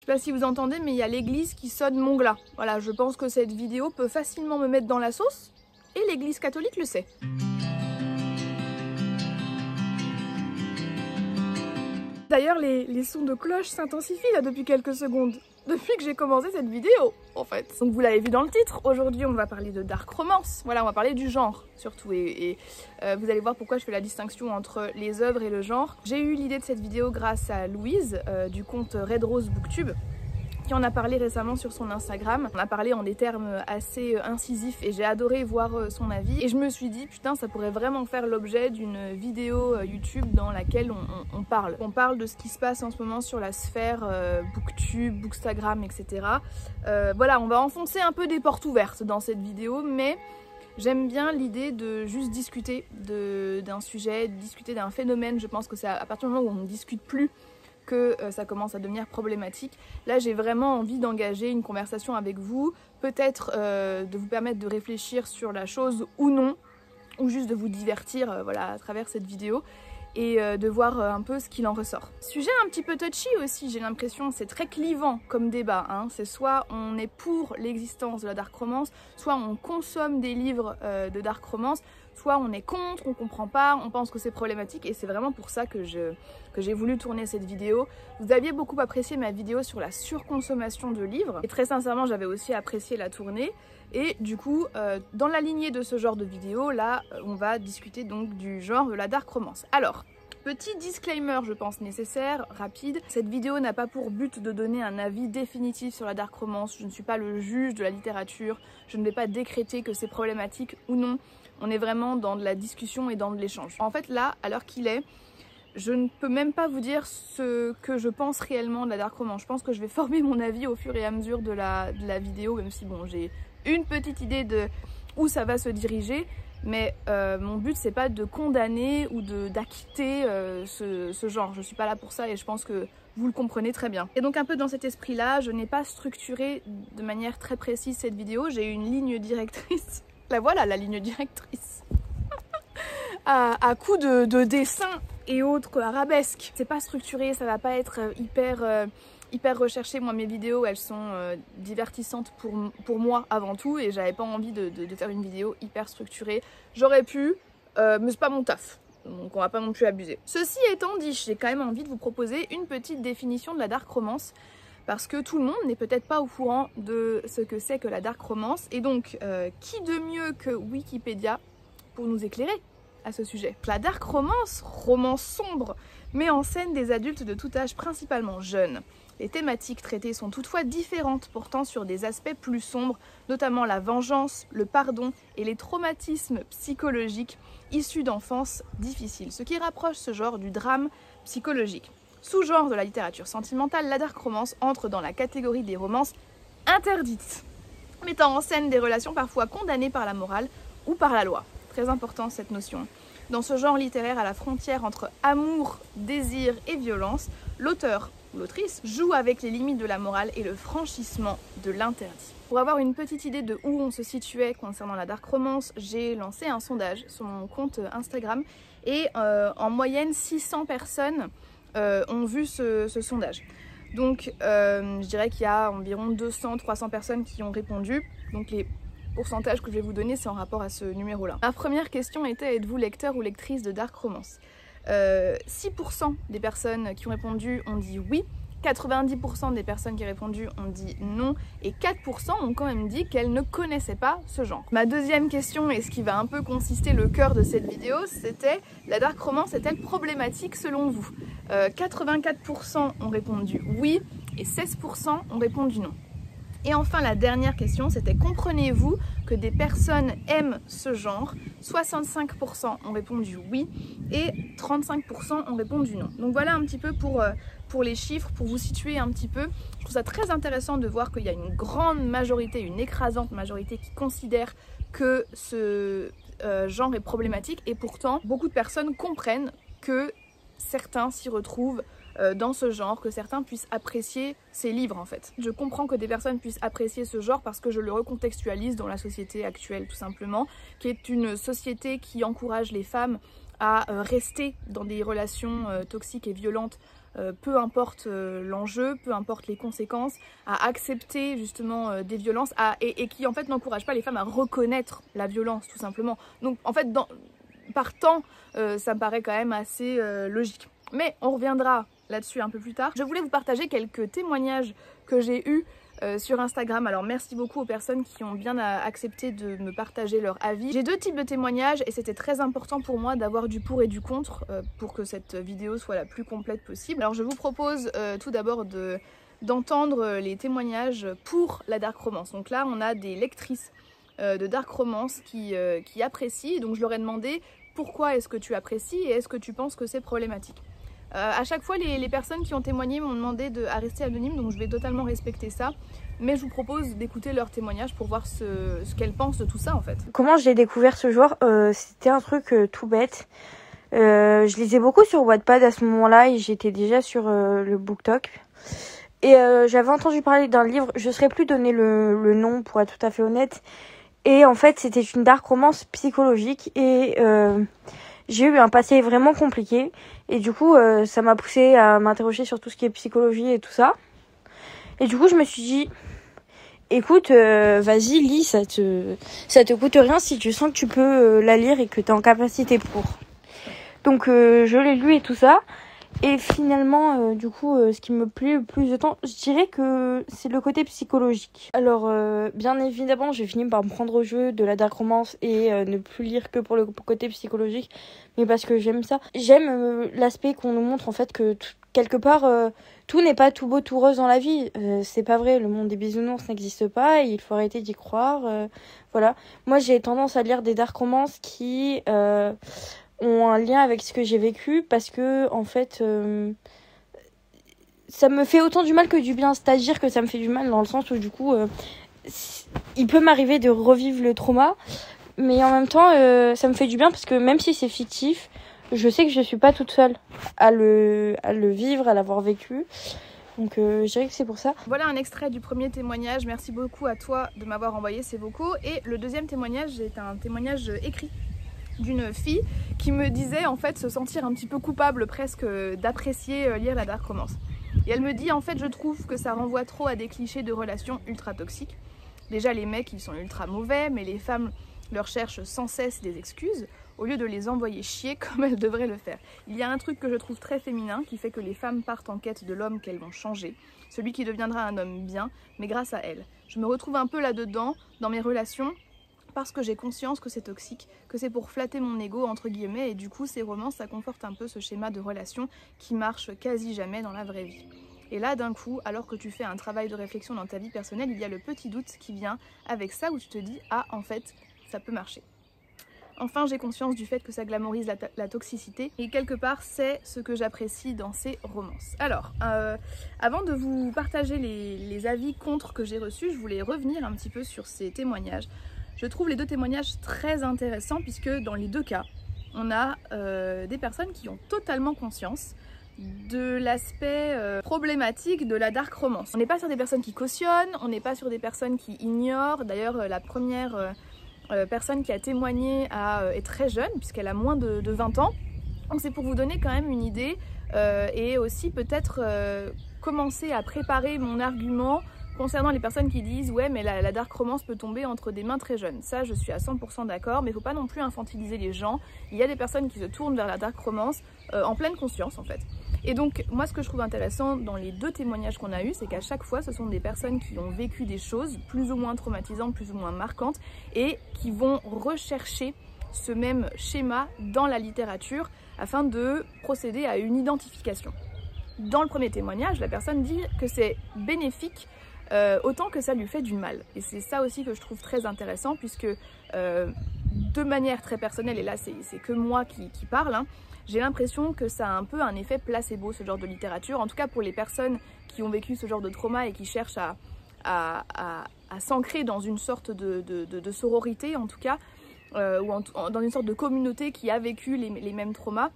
sais pas si vous entendez, mais il y a l'église qui sonne mon glas. Voilà, je pense que cette vidéo peut facilement me mettre dans la sauce, et l'église catholique le sait. D'ailleurs, les sons de cloche s'intensifient là depuis quelques secondes, depuis que j'ai commencé cette vidéo, en fait. Donc vous l'avez vu dans le titre, aujourd'hui on va parler de dark romance, voilà, on va parler du genre, surtout, et vous allez voir pourquoi je fais la distinction entre les œuvres et le genre. J'ai eu l'idée de cette vidéo grâce à Louise, du compte Red Rose Booktube, qui en a parlé récemment sur son Instagram. On a parlé en des termes assez incisifs et j'ai adoré voir son avis. Et je me suis dit, putain, ça pourrait vraiment faire l'objet d'une vidéo YouTube dans laquelle on parle. On parle de ce qui se passe en ce moment sur la sphère Booktube, Bookstagram, etc. Voilà, on va enfoncer un peu des portes ouvertes dans cette vidéo, mais j'aime bien l'idée de juste discuter d'un sujet, discuter d'un phénomène. Je pense que c'est à partir du moment où on ne discute plus que ça commence à devenir problématique. Là, j'ai vraiment envie d'engager une conversation avec vous, peut-être de vous permettre de réfléchir sur la chose ou non, ou juste de vous divertir voilà, à travers cette vidéo et de voir un peu ce qu'il en ressort. Sujet un petit peu touchy aussi, j'ai l'impression, c'est très clivant comme débat, hein. C'est soit on est pour l'existence de la dark romance, soit on consomme des livres de dark romance, soit on est contre, on comprend pas, on pense que c'est problématique, et c'est vraiment pour ça que j'ai voulu tourner cette vidéo. Vous aviez beaucoup apprécié ma vidéo sur la surconsommation de livres, et très sincèrement j'avais aussi apprécié la tourner, et du coup dans la lignée de ce genre de vidéo, là on va discuter donc du genre de la dark romance. Alors, petit disclaimer, je pense nécessaire, rapide. Cette vidéo n'a pas pour but de donner un avis définitif sur la dark romance. Je ne suis pas le juge de la littérature. Je ne vais pas décréter que c'est problématique ou non. On est vraiment dans de la discussion et dans de l'échange. En fait, là, à l'heure qu'il est, je ne peux même pas vous dire ce que je pense réellement de la dark romance. Je pense que je vais former mon avis au fur et à mesure de la vidéo, même si bon, j'ai une petite idée de où ça va se diriger. Mais mon but c'est pas de condamner ou d'acquitter ce genre, je suis pas là pour ça et je pense que vous le comprenez très bien. Et donc un peu dans cet esprit là, je n'ai pas structuré de manière très précise cette vidéo, j'ai une ligne directrice, la voilà la ligne directrice, à coups de dessins et autres arabesques. C'est pas structuré, ça va pas être hyper recherché. Moi mes vidéos elles sont divertissantes pour moi avant tout et j'avais pas envie de faire une vidéo hyper structurée. J'aurais pu mais c'est pas mon taf, donc on va pas non plus abuser. Ceci étant dit, j'ai quand même envie de vous proposer une petite définition de la dark romance parce que tout le monde n'est peut-être pas au courant de ce que c'est que la dark romance, et donc qui de mieux que Wikipédia pour nous éclairer à ce sujet. La dark romance, romance sombre, met en scène des adultes de tout âge, principalement jeunes. Les thématiques traitées sont toutefois différentes, portant sur des aspects plus sombres, notamment la vengeance, le pardon et les traumatismes psychologiques issus d'enfances difficiles, ce qui rapproche ce genre du drame psychologique. Sous-genre de la littérature sentimentale, la dark romance entre dans la catégorie des romances interdites, mettant en scène des relations parfois condamnées par la morale ou par la loi. Très important cette notion. Dans ce genre littéraire à la frontière entre amour, désir et violence, l'auteur ou l'autrice joue avec les limites de la morale et le franchissement de l'interdit. Pour avoir une petite idée de où on se situait concernant la dark romance, j'ai lancé un sondage sur mon compte Instagram et en moyenne 600 personnes ont vu ce sondage. Donc je dirais qu'il y a environ 200-300 personnes qui ont répondu. Donc les pourcentage que je vais vous donner, c'est en rapport à ce numéro-là. Ma première question était: êtes-vous lecteur ou lectrice de dark romance? 6% des personnes qui ont répondu ont dit oui, 90% des personnes qui ont répondu ont dit non, et 4% ont quand même dit qu'elles ne connaissaient pas ce genre. Ma deuxième question, et ce qui va un peu consister le cœur de cette vidéo, c'était: la dark romance est-elle problématique selon vous? 84% ont répondu oui, et 16% ont répondu non. Et enfin la dernière question, c'était: comprenez-vous que des personnes aiment ce genre? 65% ont répondu oui et 35% ont répondu non. Donc voilà un petit peu pour les chiffres, pour vous situer un petit peu. Je trouve ça très intéressant de voir qu'il y a une grande majorité, une écrasante majorité qui considère que ce genre est problématique, et pourtant beaucoup de personnes comprennent que certains s'y retrouvent dans ce genre, que certains puissent apprécier ces livres en fait. Je comprends que des personnes puissent apprécier ce genre parce que je le recontextualise dans la société actuelle tout simplement, qui est une société qui encourage les femmes à rester dans des relations toxiques et violentes, peu importe l'enjeu, peu importe les conséquences, à accepter justement des violences et qui en fait n'encourage pas les femmes à reconnaître la violence tout simplement. Donc en fait partant, ça me paraît quand même assez logique. Mais on reviendra là-dessus un peu plus tard. Je voulais vous partager quelques témoignages que j'ai eus sur Instagram. Alors merci beaucoup aux personnes qui ont bien accepté de me partager leur avis. J'ai deux types de témoignages et c'était très important pour moi d'avoir du pour et du contre pour que cette vidéo soit la plus complète possible. Alors je vous propose tout d'abord d'entendre les témoignages pour la dark romance. Donc là on a des lectrices de dark romance qui apprécient. Donc je leur ai demandé pourquoi est-ce que tu apprécies et est-ce que tu penses que c'est problématique. À chaque fois, les personnes qui ont témoigné m'ont demandé à rester anonyme, donc je vais totalement respecter ça. Mais je vous propose d'écouter leur témoignage pour voir ce qu'elles pensent de tout ça en fait. Comment j'ai découvert ce genre, c'était un truc tout bête. Je lisais beaucoup sur Wattpad à ce moment-là et j'étais déjà sur le BookTok. Et j'avais entendu parler d'un livre, je ne saurais plus donner le nom pour être tout à fait honnête. Et en fait, c'était une dark romance psychologique et j'ai eu un passé vraiment compliqué. Et du coup, ça m'a poussé à m'interroger sur tout ce qui est psychologie et tout ça. Et du coup, je me suis dit, écoute, vas-y, lis, ça te coûte rien si tu sens que tu peux la lire et que tu es en capacité pour. Donc, je l'ai lu et tout ça. Et finalement, du coup, ce qui me plaît le plus de temps, je dirais que c'est le côté psychologique. Alors, bien évidemment, j'ai fini par me prendre au jeu de la dark romance et ne plus lire que pour le côté psychologique, mais parce que j'aime ça. J'aime l'aspect qu'on nous montre, en fait, que quelque part, tout n'est pas tout beau, tout rose dans la vie. C'est pas vrai, le monde des bisounours n'existe pas et il faut arrêter d'y croire. Voilà. Moi, j'ai tendance à lire des dark romances qui ont un lien avec ce que j'ai vécu parce que en fait ça me fait autant du mal que du bien, c'est-à-dire que ça me fait du mal dans le sens où du coup il peut m'arriver de revivre le trauma, mais en même temps ça me fait du bien parce que même si c'est fictif, je sais que je suis pas toute seule à le vivre, à l'avoir vécu. Donc je dirais que c'est pour ça. Voilà un extrait du premier témoignage. Merci beaucoup à toi de m'avoir envoyé ces vocaux. Et le deuxième témoignage est un témoignage écrit d'une fille qui me disait en fait se sentir un petit peu coupable presque d'apprécier lire la dark romance. Et elle me dit en fait je trouve que ça renvoie trop à des clichés de relations ultra toxiques. Déjà les mecs ils sont ultra mauvais, mais les femmes leur cherchent sans cesse des excuses au lieu de les envoyer chier comme elles devraient le faire. Il y a un truc que je trouve très féminin qui fait que les femmes partent en quête de l'homme qu'elles vont changer, celui qui deviendra un homme bien, mais grâce à elles. Je me retrouve un peu là-dedans dans mes relations, parce que j'ai conscience que c'est toxique, que c'est pour flatter mon ego entre guillemets, et du coup ces romans ça conforte un peu ce schéma de relation qui marche quasi jamais dans la vraie vie. Et là d'un coup, alors que tu fais un travail de réflexion dans ta vie personnelle, il y a le petit doute qui vient avec ça où tu te dis ah en fait ça peut marcher. Enfin j'ai conscience du fait que ça glamorise la toxicité et quelque part c'est ce que j'apprécie dans ces romances. Alors avant de vous partager les avis contre que j'ai reçus, je voulais revenir un petit peu sur ces témoignages. Je trouve les deux témoignages très intéressants puisque dans les deux cas, on a des personnes qui ont totalement conscience de l'aspect problématique de la dark romance. On n'est pas sur des personnes qui cautionnent, on n'est pas sur des personnes qui ignorent. D'ailleurs, la première personne qui a témoigné est très jeune puisqu'elle a moins de 20 ans. Donc c'est pour vous donner quand même une idée et aussi peut-être commencer à préparer mon argument concernant les personnes qui disent ouais mais la dark romance peut tomber entre des mains très jeunes. Ça je suis à 100% d'accord, mais il ne faut pas non plus infantiliser les gens. Il y a des personnes qui se tournent vers la dark romance en pleine conscience en fait. Et donc moi ce que je trouve intéressant dans les deux témoignages qu'on a eus, c'est qu'à chaque fois ce sont des personnes qui ont vécu des choses plus ou moins traumatisantes, plus ou moins marquantes et qui vont rechercher ce même schéma dans la littérature afin de procéder à une identification. Dans le premier témoignage, la personne dit que c'est bénéfique autant que ça lui fait du mal. Et c'est ça aussi que je trouve très intéressant puisque de manière très personnelle, et là c'est que moi qui parle, hein, j'ai l'impression que ça a un peu un effet placebo ce genre de littérature, en tout cas pour les personnes qui ont vécu ce genre de trauma et qui cherchent à s'ancrer dans une sorte de sororité en tout cas, ou dans une sorte de communauté qui a vécu les mêmes traumas.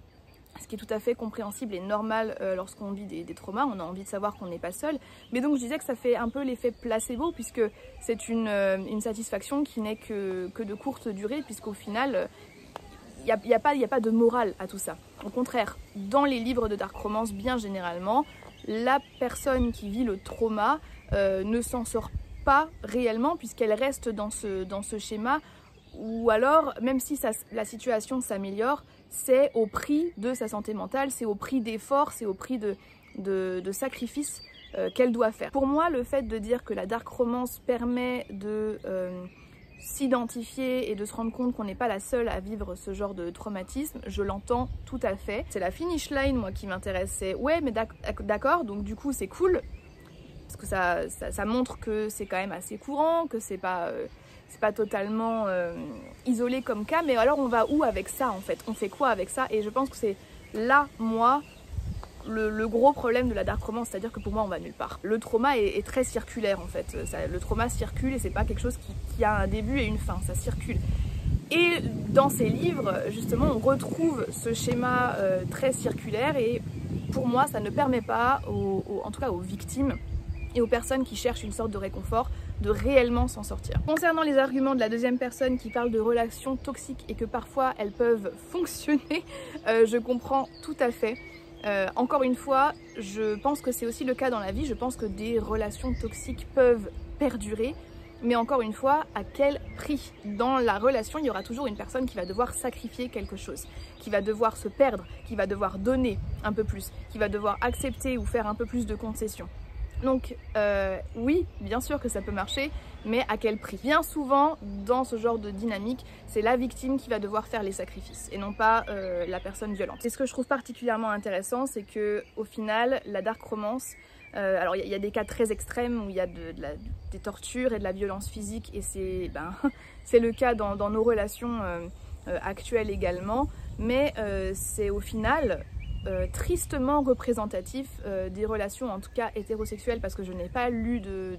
Ce qui est tout à fait compréhensible et normal lorsqu'on vit des traumas, on a envie de savoir qu'on n'est pas seul. Mais donc je disais que ça fait un peu l'effet placebo puisque c'est une satisfaction qui n'est que de courte durée puisqu'au final, il n'y a pas de morale à tout ça. Au contraire, dans les livres de dark romance, bien généralement, la personne qui vit le trauma ne s'en sort pas réellement puisqu'elle reste dans ce schéma, ou alors, même si la situation s'améliore, c'est au prix de sa santé mentale, c'est au prix d'efforts, c'est au prix de sacrifices qu'elle doit faire. Pour moi, le fait de dire que la dark romance permet de s'identifier et de se rendre compte qu'on n'est pas la seule à vivre ce genre de traumatisme, je l'entends tout à fait. C'est la finish line, moi, qui m'intéressait. Ouais, mais d'accord, donc du coup, c'est cool, parce que ça montre que c'est quand même assez courant, que c'est pas totalement isolé comme cas, mais alors on va où avec ça en fait? On fait quoi avec ça? Et je pense que c'est là, moi, le gros problème de la dark romance, c'est-à-dire que pour moi on va nulle part. Le trauma est très circulaire en fait, le trauma circule et c'est pas quelque chose qui a un début et une fin, ça circule. Et dans ces livres, justement, on retrouve ce schéma très circulaire et pour moi ça ne permet pas, en tout cas aux victimes et aux personnes qui cherchent une sorte de réconfort, de réellement s'en sortir. Concernant les arguments de la deuxième personne qui parle de relations toxiques et que parfois elles peuvent fonctionner, je comprends tout à fait. Encore une fois, je pense que c'est aussi le cas dans la vie, je pense que des relations toxiques peuvent perdurer, mais encore une fois, à quel prix? Dans la relation, il y aura toujours une personne qui va devoir sacrifier quelque chose, qui va devoir se perdre, qui va devoir donner un peu plus, qui va devoir accepter ou faire un peu plus de concessions. Donc oui, bien sûr que ça peut marcher, mais à quel prix? Bien souvent, dans ce genre de dynamique, c'est la victime qui va devoir faire les sacrifices et non pas la personne violente. Et ce que je trouve particulièrement intéressant, c'est que au final, la dark romance, alors il y a des cas très extrêmes où il y a des tortures et de la violence physique et c'est le cas dans nos relations actuelles également, mais c'est au final tristement représentatif des relations, en tout cas hétérosexuelles, parce que je n'ai pas lu de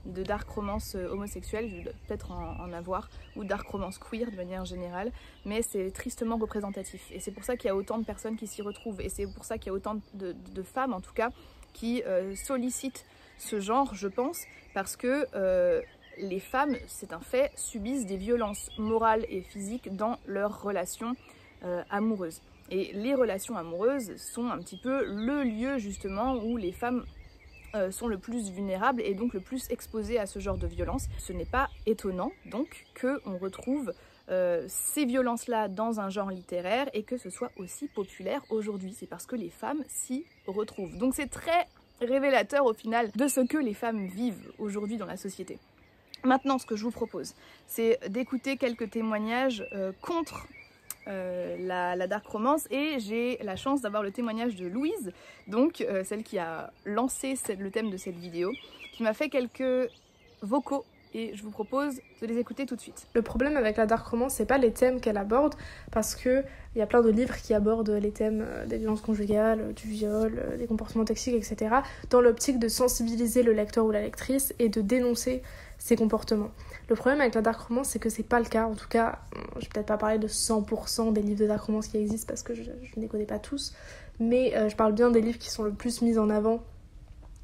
dark romance homosexuelle, je vais peut-être en avoir, ou dark romance queer de manière générale, mais c'est tristement représentatif. Et c'est pour ça qu'il y a autant de personnes qui s'y retrouvent, et c'est pour ça qu'il y a autant de femmes, en tout cas, qui sollicitent ce genre, je pense, parce que les femmes, c'est un fait, subissent des violences morales et physiques dans leurs relations amoureuses. Et les relations amoureuses sont un petit peu le lieu justement où les femmes sont le plus vulnérables et donc le plus exposées à ce genre de violence. Ce n'est pas étonnant donc qu'on retrouve ces violences-là dans un genre littéraire et que ce soit aussi populaire aujourd'hui. C'est parce que les femmes s'y retrouvent. Donc c'est très révélateur au final de ce que les femmes vivent aujourd'hui dans la société. Maintenant, ce que je vous propose, c'est d'écouter quelques témoignages contre la dark romance, et j'ai la chance d'avoir le témoignage de Louise, donc celle qui a lancé le thème de cette vidéo, qui m'a fait quelques vocaux et je vous propose de les écouter tout de suite. Le problème avec la dark romance, c'est pas les thèmes qu'elle aborde, parce que il y a plein de livres qui abordent les thèmes des violences conjugales, du viol, des comportements toxiques, etc., dans l'optique de sensibiliser le lecteur ou la lectrice et de dénoncer ces comportements. Le problème avec la dark romance, c'est que c'est pas le cas. En tout cas, je vais peut-être pas parler de 100% des livres de dark romance qui existent parce que je ne les connais pas tous, mais je parle bien des livres qui sont le plus mis en avant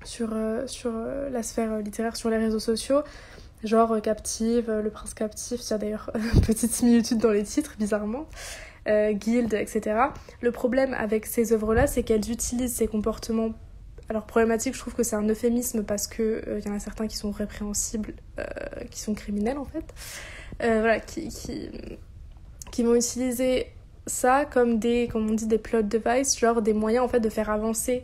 sur la sphère littéraire, sur les réseaux sociaux, genre Captive, Le Prince Captif, il y a d'ailleurs une petite similitude dans les titres, bizarrement, Guild, etc. Le problème avec ces œuvres-là, c'est qu'elles utilisent ces comportements. Alors problématique, je trouve que c'est un euphémisme parce que y en a certains qui sont répréhensibles, qui sont criminels en fait, voilà, qui vont utiliser ça comme on dit, des plot devices, genre des moyens en fait de faire avancer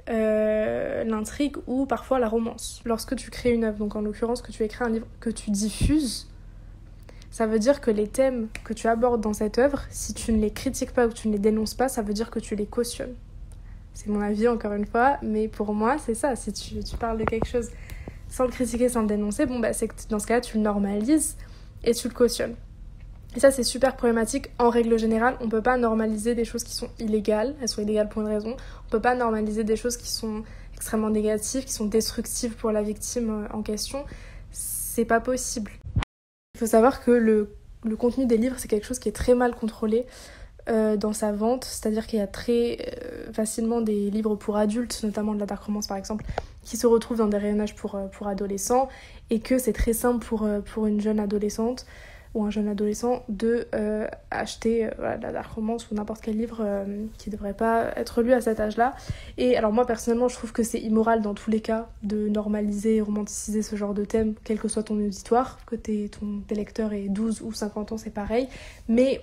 l'intrigue ou parfois la romance. Lorsque tu crées une œuvre, donc en l'occurrence que tu écris un livre que tu diffuses, ça veut dire que les thèmes que tu abordes dans cette œuvre, si tu ne les critiques pas ou tu ne les dénonces pas, ça veut dire que tu les cautionnes. C'est mon avis encore une fois, mais pour moi c'est ça. Si tu parles de quelque chose sans le critiquer, sans le dénoncer, c'est que dans ce cas-là tu le normalises et tu le cautionnes. Et ça c'est super problématique. En règle générale, on peut pas normaliser des choses qui sont illégales, elles sont illégales pour une raison. On peut pas normaliser des choses qui sont extrêmement négatives, qui sont destructives pour la victime en question. C'est pas possible. Il faut savoir que le contenu des livres c'est quelque chose qui est très mal contrôlé dans sa vente, c'est-à-dire qu'il y a très facilement des livres pour adultes, notamment de la dark romance par exemple, qui se retrouvent dans des rayonnages pour adolescents, et que c'est très simple pour une jeune adolescente ou un jeune adolescent de acheter voilà, de la dark romance ou n'importe quel livre qui devrait pas être lu à cet âge-là. Et alors moi personnellement je trouve que c'est immoral dans tous les cas de normaliser et romanticiser ce genre de thème, quel que soit ton auditoire, que tes lecteurs aient 12 ou 50 ans, c'est pareil. Mais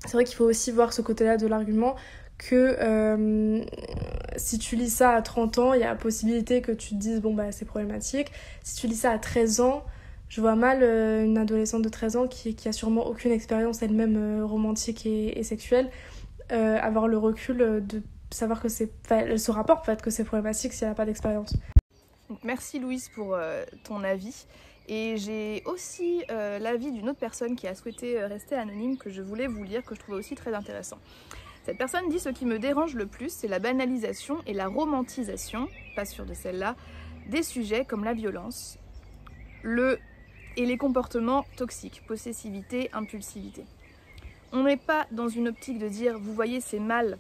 c'est vrai qu'il faut aussi voir ce côté-là de l'argument que si tu lis ça à 30 ans, il y a la possibilité que tu te dises bon bah c'est problématique. Si tu lis ça à 13 ans, je vois mal une adolescente de 13 ans qui a sûrement aucune expérience elle-même romantique et sexuelle avoir le recul de savoir que elle se rapporte en fait que c'est problématique si elle n'a pas d'expérience. Donc, merci Louise pour ton avis. Et j'ai aussi l'avis d'une autre personne qui a souhaité rester anonyme que je voulais vous lire, que je trouvais aussi très intéressant. Cette personne dit: ce qui me dérange le plus, c'est la banalisation et la romantisation, pas sûre de celle-là, des sujets comme la violence, et les comportements toxiques, possessivité, impulsivité. On n'est pas dans une optique de dire vous voyez c'est mal,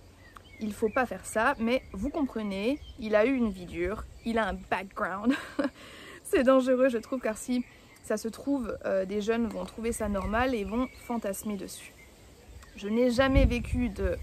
il faut pas faire ça, mais vous comprenez, il a eu une vie dure, il a un background. C'est dangereux je trouve, car si ça se trouve, des jeunes vont trouver ça normal et vont fantasmer dessus. Je n'ai jamais vécu de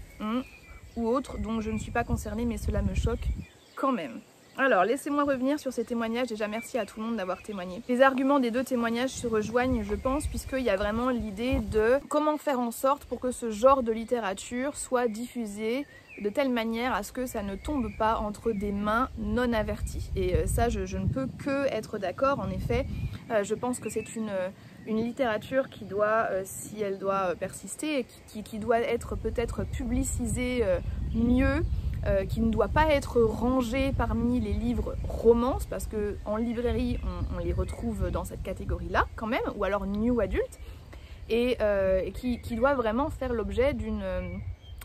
ou autre, donc je ne suis pas concernée, mais cela me choque quand même. Alors, laissez-moi revenir sur ces témoignages. Déjà, merci à tout le monde d'avoir témoigné. Les arguments des deux témoignages se rejoignent, je pense, puisqu'il y a vraiment l'idée de comment faire en sorte pour que ce genre de littérature soit diffusé de telle manière à ce que ça ne tombe pas entre des mains non averties. Et ça, je ne peux que être d'accord. En effet, je pense que c'est une littérature qui doit, si elle doit persister, qui doit être peut-être publicisée mieux, qui ne doit pas être rangée parmi les livres romances, parce qu'en librairie, on les retrouve dans cette catégorie-là quand même, ou alors new adulte, et qui doit vraiment faire l'objet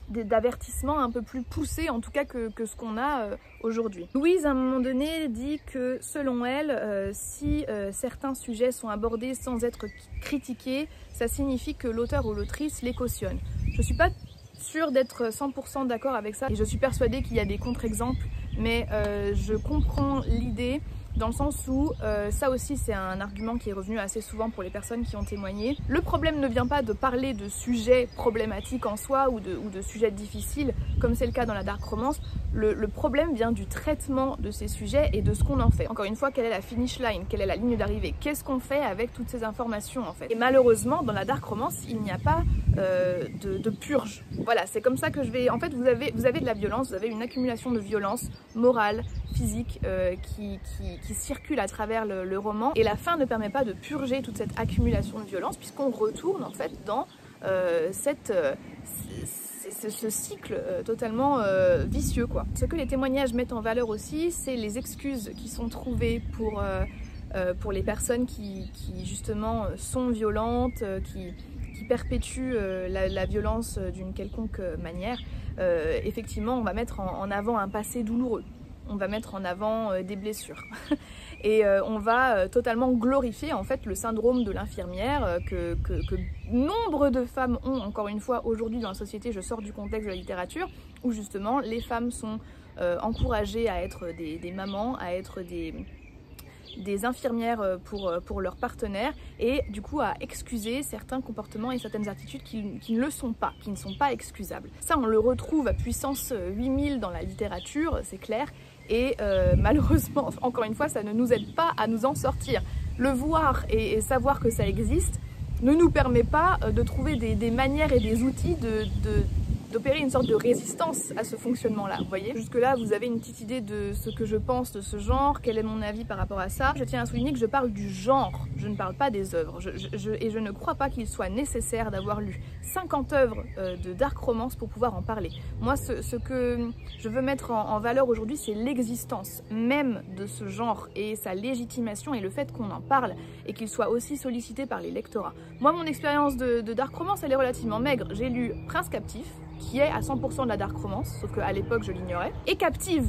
d'avertissements un peu plus poussés en tout cas que ce qu'on a aujourd'hui. Louise à un moment donné dit que selon elle, si certains sujets sont abordés sans être critiqués, ça signifie que l'auteur ou l'autrice les cautionne. Je suis pas sûre d'être 100% d'accord avec ça et je suis persuadée qu'il y a des contre-exemples, mais je comprends l'idée dans le sens où ça aussi c'est un argument qui est revenu assez souvent pour les personnes qui ont témoigné. Le problème ne vient pas de parler de sujets problématiques en soi ou de sujets difficiles comme c'est le cas dans la dark romance. Le problème vient du traitement de ces sujets et de ce qu'on en fait. Encore une fois, quelle est la finish line, quelle est la ligne d'arrivée, qu'est-ce qu'on fait avec toutes ces informations en fait. Et malheureusement dans la dark romance il n'y a pas de purge. Voilà, c'est comme ça que je vais... En fait vous avez de la violence, vous avez une accumulation de violence morale, physique qui circule à travers le roman, et la fin ne permet pas de purger toute cette accumulation de violence puisqu'on retourne en fait dans ce cycle totalement vicieux quoi. Ce que les témoignages mettent en valeur aussi, c'est les excuses qui sont trouvées pour les personnes qui justement sont violentes, qui perpétuent la violence d'une quelconque manière. Effectivement, on va mettre en avant un passé douloureux. On va mettre en avant des blessures et on va totalement glorifier en fait le syndrome de l'infirmière que nombre de femmes ont encore une fois aujourd'hui dans la société. Je sors du contexte de la littérature où justement les femmes sont encouragées à être des mamans, à être des infirmières pour leurs partenaires et du coup à excuser certains comportements et certaines attitudes qui ne le sont pas, qui ne sont pas excusables. Ça on le retrouve à puissance 8000 dans la littérature, c'est clair. Et malheureusement, encore une fois, ça ne nous aide pas à nous en sortir. Le voir et savoir que ça existe ne nous permet pas de trouver des manières et des outils d'opérer une sorte de résistance à ce fonctionnement-là. Vous voyez, jusque-là, vous avez une petite idée de ce que je pense de ce genre, quel est mon avis par rapport à ça. Je tiens à souligner que je parle du genre, je ne parle pas des œuvres. Et je ne crois pas qu'il soit nécessaire d'avoir lu 50 œuvres de dark romance pour pouvoir en parler. Moi, ce que je veux mettre en valeur aujourd'hui, c'est l'existence même de ce genre et sa légitimation et le fait qu'on en parle et qu'il soit aussi sollicité par les lectorats. Moi, mon expérience de dark romance, elle est relativement maigre. J'ai lu Prince Captif, qui est à 100% de la dark romance, sauf qu'à l'époque je l'ignorais, et Captive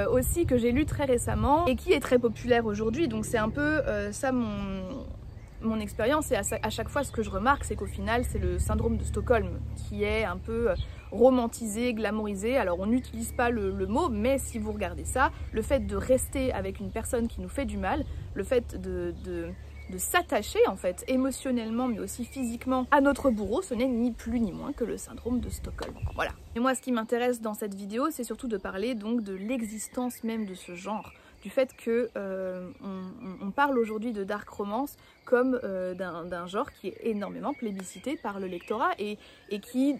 aussi, que j'ai lu très récemment et qui est très populaire aujourd'hui, donc c'est un peu ça mon expérience. Et à chaque fois ce que je remarque, c'est qu'au final c'est le syndrome de Stockholm qui est un peu romantisé, glamourisé. Alors on n'utilise pas le mot, mais si vous regardez ça, le fait de rester avec une personne qui nous fait du mal, le fait de s'attacher en fait émotionnellement mais aussi physiquement à notre bourreau, ce n'est ni plus ni moins que le syndrome de Stockholm. Voilà. Et moi ce qui m'intéresse dans cette vidéo, c'est surtout de parler donc de l'existence même de ce genre, du fait que on parle aujourd'hui de dark romance comme d'un genre qui est énormément plébiscité par le lectorat et qui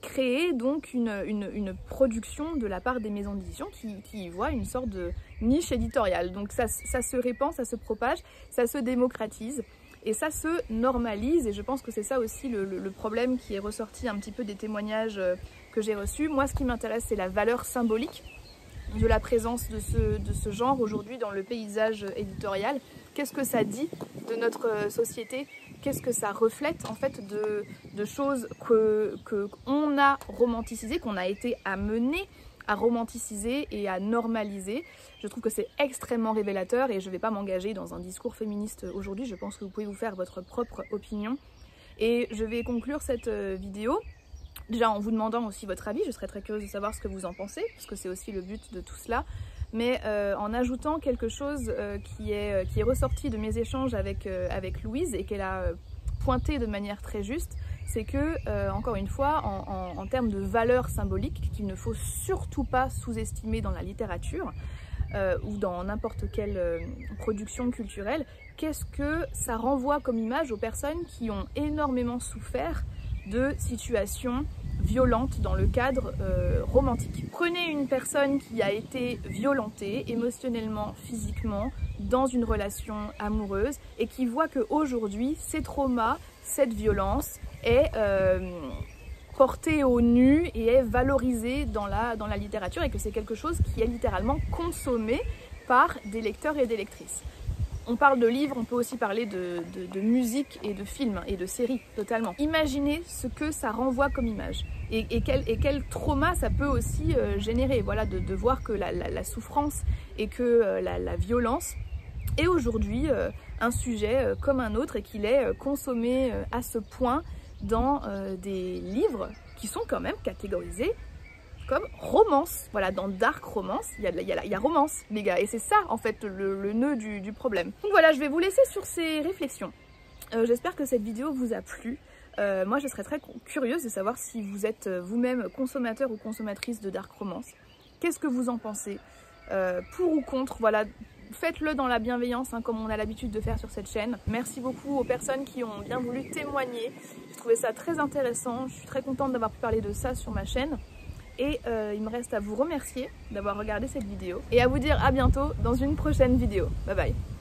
crée donc une production de la part des maisons d'édition qui y voient une sorte de niche éditoriale. Donc ça se répand, ça se propage, ça se démocratise et ça se normalise, et je pense que c'est ça aussi le problème qui est ressorti un petit peu des témoignages que j'ai reçus. Moi ce qui m'intéresse, c'est la valeur symbolique de la présence de ce genre aujourd'hui dans le paysage éditorial. Qu'est-ce que ça dit de notre société? Qu'est-ce que ça reflète en fait de choses qu'on a romanticisées, qu'on a été amené à romanticiser et à normaliser? Je trouve que c'est extrêmement révélateur et je ne vais pas m'engager dans un discours féministe aujourd'hui, je pense que vous pouvez vous faire votre propre opinion. Et je vais conclure cette vidéo déjà en vous demandant aussi votre avis, je serais très curieuse de savoir ce que vous en pensez, parce que c'est aussi le but de tout cela, mais en ajoutant quelque chose qui est ressorti de mes échanges avec Louise et qu'elle a pointé de manière très juste, c'est que, encore une fois, en termes de valeur symbolique, qu'il ne faut surtout pas sous-estimer dans la littérature, ou dans n'importe quelle production culturelle, qu'est-ce que ça renvoie comme image aux personnes qui ont énormément souffert de situations violentes dans le cadre romantique. Prenez une personne qui a été violentée émotionnellement, physiquement, dans une relation amoureuse et qui voit qu'aujourd'hui, ces traumas, cette violence est portée au nu et est valorisée dans la littérature et que c'est quelque chose qui est littéralement consommé par des lecteurs et des lectrices. On parle de livres, on peut aussi parler de musique et de films et de séries, totalement. Imaginez ce que ça renvoie comme image et quel trauma ça peut aussi générer, voilà, de voir que la souffrance et que la violence est aujourd'hui un sujet comme un autre et qu'il est consommé à ce point dans des livres qui sont quand même catégorisés comme romance. Voilà, dans dark romance, il y a romance, les gars, et c'est ça en fait le nœud du problème. Donc voilà, je vais vous laisser sur ces réflexions. J'espère que cette vidéo vous a plu. Moi je serais très curieuse de savoir si vous êtes vous-même consommateur ou consommatrice de dark romance. Qu'est-ce que vous en pensez? Pour ou contre? Voilà, faites-le dans la bienveillance, hein, comme on a l'habitude de faire sur cette chaîne. Merci beaucoup aux personnes qui ont bien voulu témoigner. J'ai trouvé ça très intéressant. Je suis très contente d'avoir pu parler de ça sur ma chaîne. Et il me reste à vous remercier d'avoir regardé cette vidéo et à vous dire à bientôt dans une prochaine vidéo. Bye bye.